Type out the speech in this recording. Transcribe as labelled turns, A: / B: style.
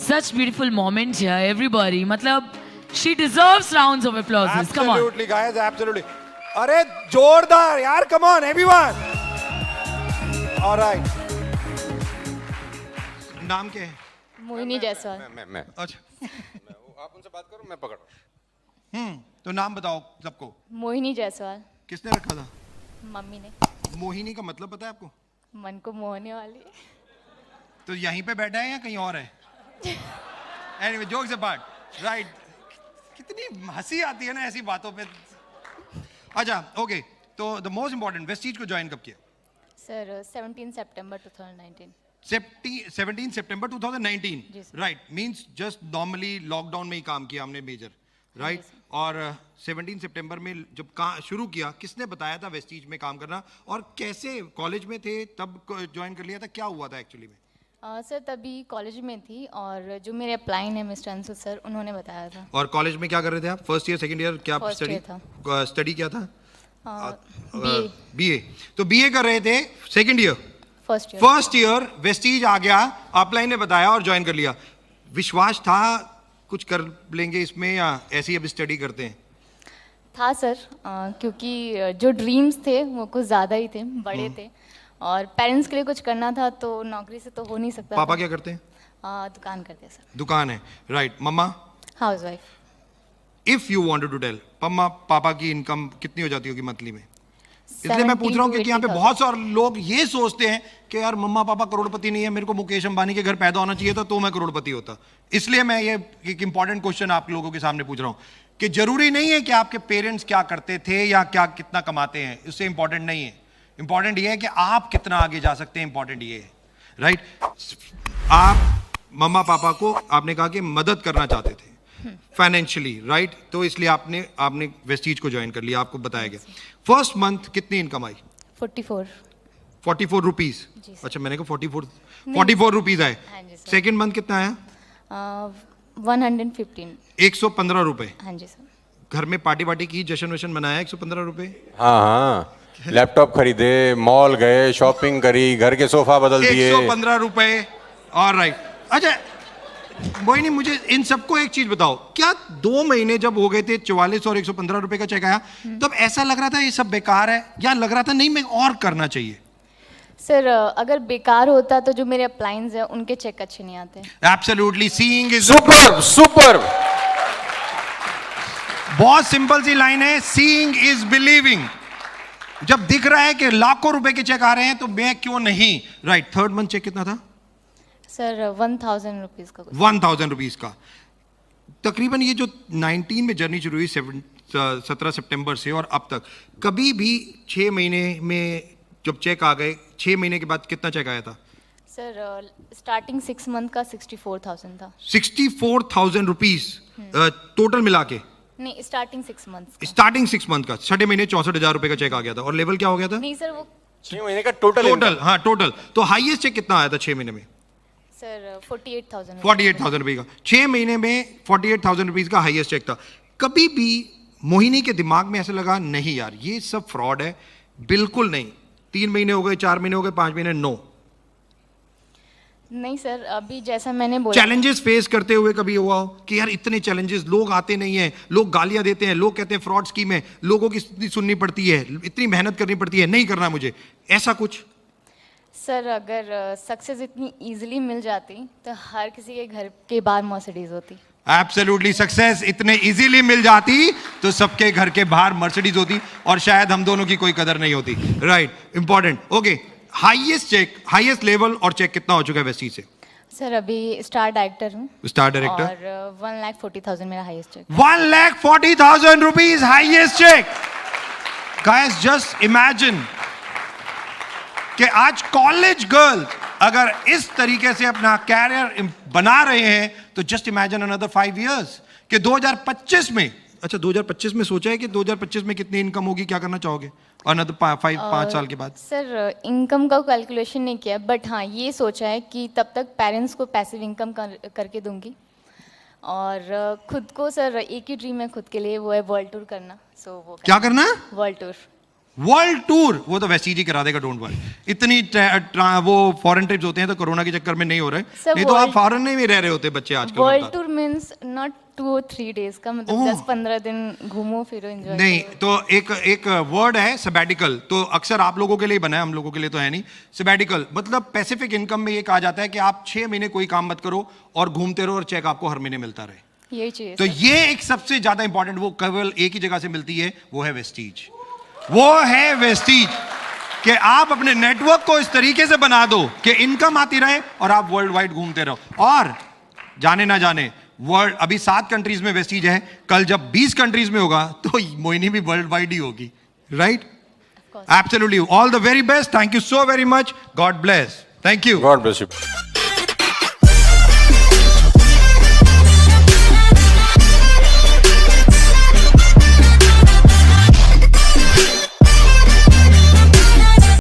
A: Such beautiful moments here, everybody. मतलब, she deserves rounds of applause. Come on.
B: Absolutely, guys, absolutely. अरे जोरदार यार, come on, everyone. All right.
C: नाम क्या है?
D: मोहिनी जायसवाल।
E: मैं
C: अच्छा।
E: आप उनसे बात करो, मैं पकड़।
C: तो नाम बताओ सबको।
D: मोहिनी जायसवाल।
C: किसने रखा था?
D: मम्मी ने।
C: मोहिनी का मतलब पता है आपको?
D: मन को मोहने वाली।
C: तो यहीं पे बैठा है या कहीं और है? Anyway, jokes apart, right. कितनी हंसी आती है ना ऐसी बातों पे। अच्छा, ओके, तो द मोस्ट इंपॉर्टेंट, वेस्टीज को ज्वाइन कब किया?
D: सर 17 सितंबर 2019।
C: 17 सितंबर 2019,
D: ji sir.
C: Right. Means just normally lockdown में ही काम किया हमने मेजर, राइट। और 17 सितंबर में जब शुरू किया, किसने बताया था वेस्टीज में काम करना, और कैसे? कॉलेज में थे तब ज्वाइन कर लिया था? क्या हुआ था एक्चुअली में?
D: सर तभी कॉलेज में थी और जो मेरे अपलाइन है मिस्टर अंशु सर, उन्होंने बताया था।
C: और कॉलेज में क्या कर रहे थे आप? फर्स्ट ईयर, सेकंड ईयर, क्या
D: First
C: स्टडी
D: year था।
C: स्टडी क्या था?
D: बीए।
C: बीए। तो बीए कर रहे थे, second year,
D: first year.
C: First year Vestige आ गया, अपलाइन ने बताया और ज्वाइन कर लिया। विश्वास था कुछ कर लेंगे इसमें, या ऐसे ही अभी स्टडी करते हैं?
D: था सर, क्योंकि जो ड्रीम्स थे वो कुछ ज़्यादा ही थे, बड़े थे, और पेरेंट्स के लिए कुछ करना था, तो नौकरी से तो हो नहीं सकता।
C: पापा क्या करते हैं?
D: दुकान करते हैं सर।
C: दुकान है, राइट। मम्मा?
D: Housewife.
C: If you wanted to tell, मम्मा पापा की इनकम कितनी हो जाती होगी मंथली में? इसलिए मैं पूछ रहा हूँ क्योंकि यहाँ पे बहुत सारे लोग ये सोचते हैं कि यार मम्मा पापा करोड़पति नहीं है, मेरे को मुकेश अंबानी के घर पैदा होना चाहिए था तो मैं करोड़पति होता। इसलिए मैं ये एक इंपॉर्टेंट क्वेश्चन आप लोगों के सामने पूछ रहा हूँ कि जरूरी नहीं है कि आपके पेरेंट्स क्या करते थे या क्या कितना कमाते हैं, इससे इंपॉर्टेंट नहीं है। इंपॉर्टेंट ये है कि आप कितना आगे जा सकते हैं, इंपॉर्टेंट ये है, राइट। आप मम्मा पापा को आपने कहा कि मदद करना चाहते थे फाइनेंशियली, राइट। तो इसलिए आपने वेस्टीज को ज्वाइन कर लिया, आपको बताया गया। फर्स्ट मंथ कितनी इनकम आई?
D: 44
C: रुपीज।
D: जी सर।
C: अच्छा, मैंने कहा 44 रुपीज आए।
D: हाँ जी सर।
C: सेकेंड मंथ कितना आया?
D: 115।
C: 115 रुपए।
D: हाँ जी सर।
C: घर में पार्टी वार्टी की, जश्न वशन मनाया? 115 रुपए।
E: हाँ हाँ, लैपटॉप खरीदे, मॉल गए, शॉपिंग करी, घर के सोफा बदल दिए।
C: 115 रुपए, ऑलराइट। अच्छा मोहिनी, मुझे इन सबको एक चीज बताओ, क्या 2 महीने जब हो गए थे 44 और 115 रुपए का चेक आया, तब ऐसा लग रहा था ये सब बेकार है, या लग रहा था नहीं मैं और करना चाहिए?
D: सर अगर बेकार होता तो जो मेरे अपलाइंस हैं उनके चेक अच्छे नहीं आते।
C: Absolutely, seeing is
E: super.
C: बहुत सिंपल सी लाइन है, सीइंग इज बिलीविंग। जब दिख रहा है कि लाखों रुपए के चेक आ रहे हैं तो मैं क्यों नहीं, राइट। थर्ड मंथ चेक कितना था?
D: सर 1000 रुपीज का।
C: 1000 रुपीज का। तकरीबन ये जो 19 में जर्नी शुरू हुई 17 सितंबर से और अब तक, कभी भी 6 महीने में जब चेक आ गए, 6 महीने के बाद कितना चेक आया था?
D: सर स्टार्टिंग 6 मंथ का 64,000 था।
C: 64,000 रुपीज टोटल मिला के?
D: नहीं, स्टार्टिंग 6 मंथ।
C: स्टार्टिंग 6 मंथ का, 6 महीने 64,000 रुपए का चेक आ गया था। और लेवल क्या हो गया था?
D: नहीं सर, वो
E: 6 महीने का टोटल।
C: हाँ, टोटल। तो हाईएस्ट चेक कितना आया था 6 महीने में?
D: सर 48,000।
C: 48,000 रुपए का 6 महीने में 48,000 रुपीज का हाईएस्ट चेक था। कभी भी मोहिनी के दिमाग में ऐसा लगा नहीं यार ये सब फ्रॉड है? बिल्कुल नहीं। 3 महीने हो गए, 4 महीने हो गए, 5 महीने, नो।
D: नहीं सर, अभी जैसा मैंने बोला,
C: चैलेंजेस फेस करते हुए कभी हुआ हो कि यार इतने चैलेंजेस, लोग आते नहीं है, लोग गालियां देते हैं, लोग कहते हैं फ्रॉड स्कीम है, लोगों की सुननी पड़ती है, इतनी मेहनत करनी पड़ती है, नहीं करना मुझे, ऐसा कुछ?
D: सर अगर सक्सेस इतनी इजीली मिल जाती तो हर किसी के घर के बाहर मर्सिडीज होती।
C: एब्सोल्युटली, सक्सेस इतने इजीली मिल जाती तो सबके घर के बाहर मर्सिडीज होती और शायद हम दोनों की कोई कदर नहीं होती, right. Important, okay. Highest cheque, highest level और चेक कितना हो चुका है वेस्टीज से?
D: सर अभी स्टार डायरेक्टर हूँ।
C: Star director.
D: और 1,40,000 मेरा highest cheque.
C: 1,40,000 rupees highest cheque. Guys just imagine कि आज कॉलेज गर्ल्स अगर इस तरीके से अपना कैरियर बना रहे हैं तो जस्ट इमेजिन अनदर 5 इयर्स कि 2025 में, अच्छा 2025 में सोचा है कि 2025 में कितनी इनकम होगी, क्या करना चाहोगे अनदर 5 साल के बाद?
D: सर इनकम का कैलकुलेशन नहीं किया, बट हाँ ये सोचा है कि तब तक पेरेंट्स को पैसिव इनकम करके दूंगी, और खुद को सर एक ही ड्रीम है खुद के लिए, वो है वर्ल्ड टूर करना। सो वो
C: क्या करना?
D: World tour.
C: वर्ल्ड टूर वो तो वेस्टीज ही करा देगा, डोंट वरी। इतनी वो फॉरेन ट्रिप्स होते हैं तो कोरोना के चक्कर में नहीं हो रहे,
D: Sir,
C: नहीं तो आप
D: world-
C: फॉरेन में भी रह रहे होते बच्चे आजकल।
D: वर्ल्ड
C: बता।
D: Tour means not 2 or 3 days का, मतलब
C: ओह।
D: 10-15 दिन घूमो फिरो एंजॉय।
C: नहीं तो एक वर्ड है सबैटिकल, तो अक्सर आप लोगों के लिए बना है, हम लोगों के लिए तो है नहीं। सबैटिकल मतलब पैसिफिक इनकम में ये कहा जाता है कि आप 6 महीने कोई काम मत करो और घूमते रहो और चेक आपको हर महीने मिलता रहे।
D: यही चाहिए
C: तो
D: सर।
C: ये एक सबसे ज्यादा इंपॉर्टेंट, वो केवल एक ही जगह से मिलती है, वो है वेस्टीज। वो है वेस्टीज कि आप अपने नेटवर्क को इस तरीके से बना दो कि इनकम आती रहे और आप वर्ल्ड वाइड घूमते रहो। और जाने ना जाने वर्ल्ड, अभी 7 कंट्रीज में वेस्टीज है, कल जब 20 कंट्रीज में होगा तो मोहिनी भी वर्ल्ड वाइड ही होगी, right? Absolutely. All the very best, thank you so very much, God bless, thank you.
E: God bless you.